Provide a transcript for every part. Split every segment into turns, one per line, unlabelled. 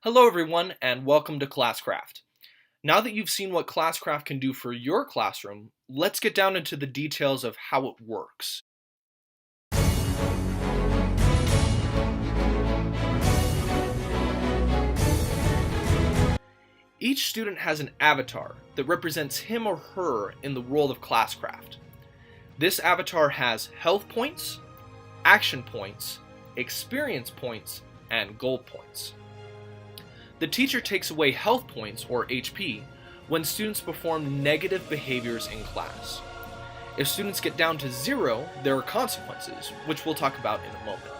Hello everyone and welcome to ClassCraft. Now that you've seen what ClassCraft can do for your classroom, let's get down into the details of how it works. Each student has an avatar that represents him or her in the world of ClassCraft. This avatar has health points, action points, experience points, and goal points. The teacher takes away health points, or HP, when students perform negative behaviors in class. If students get down to 0, there are consequences, which we'll talk about in a moment.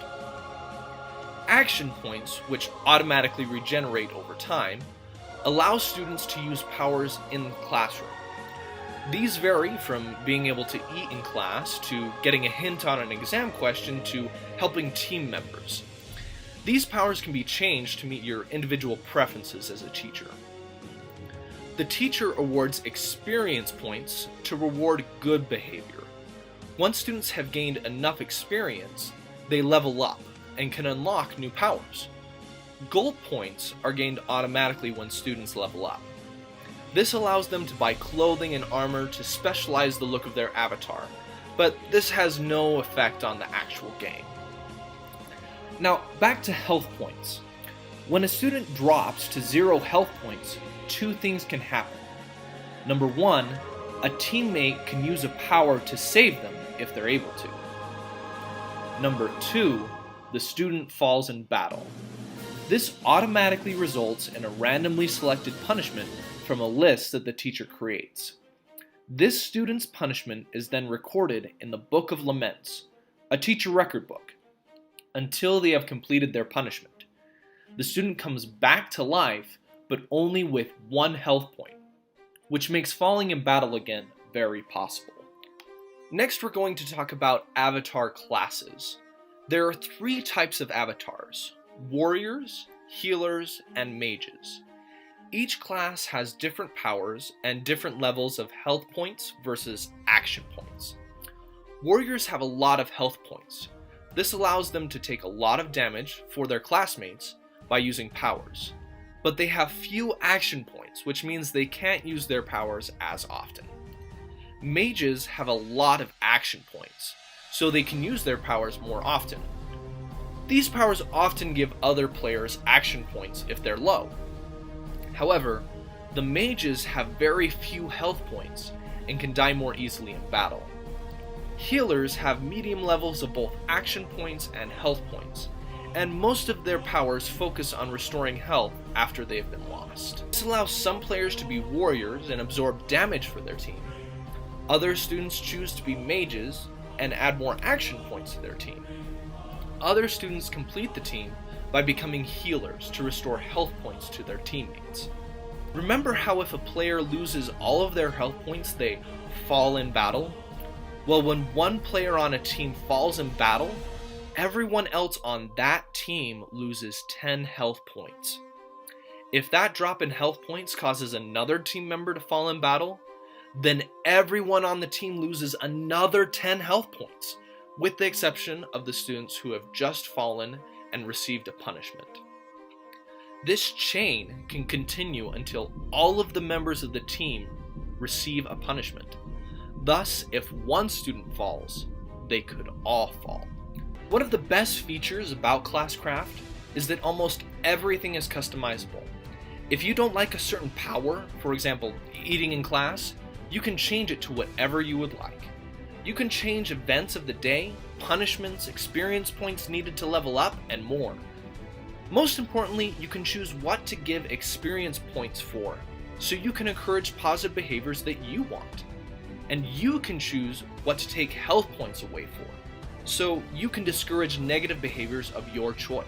Action points, which automatically regenerate over time, allow students to use powers in the classroom. These vary from being able to eat in class, to getting a hint on an exam question, to helping team members. These powers can be changed to meet your individual preferences as a teacher. The teacher awards experience points to reward good behavior. Once students have gained enough experience, they level up and can unlock new powers. Goal points are gained automatically when students level up. This allows them to buy clothing and armor to specialize the look of their avatar, but this has no effect on the actual game. Now, back to health points. When a student drops to 0 health points, 2 things can happen. Number 1, a teammate can use a power to save them if they're able to. Number 2, the student falls in battle. This automatically results in a randomly selected punishment from a list that the teacher creates. This student's punishment is then recorded in the Book of Laments, a teacher record book, until they have completed their punishment. The student comes back to life, but only with 1 health point, which makes falling in battle again very possible. Next, we're going to talk about avatar classes. There are 3 types of avatars: warriors, healers, and mages. Each class has different powers and different levels of health points versus action points. Warriors have a lot of health points. This allows them to take a lot of damage for their classmates by using powers. But they have few action points, which means they can't use their powers as often. Mages have a lot of action points, so they can use their powers more often. These powers often give other players action points if they're low. However, the mages have very few health points and can die more easily in battle. Healers have medium levels of both action points and health points, and most of their powers focus on restoring health after they have been lost. This allows some players to be warriors and absorb damage for their team. Other students choose to be mages and add more action points to their team. Other students complete the team by becoming healers to restore health points to their teammates. Remember how if a player loses all of their health points, they fall in battle? Well, when one player on a team falls in battle, everyone else on that team loses 10 health points. If that drop in health points causes another team member to fall in battle, then everyone on the team loses another 10 health points, with the exception of the students who have just fallen and received a punishment. This chain can continue until all of the members of the team receive a punishment. Thus, if one student falls, they could all fall. One of the best features about ClassCraft is that almost everything is customizable. If you don't like a certain power, for example, eating in class, you can change it to whatever you would like. You can change events of the day, punishments, experience points needed to level up, and more. Most importantly, you can choose what to give experience points for, so you can encourage positive behaviors that you want. And you can choose what to take health points away for, so you can discourage negative behaviors of your choice.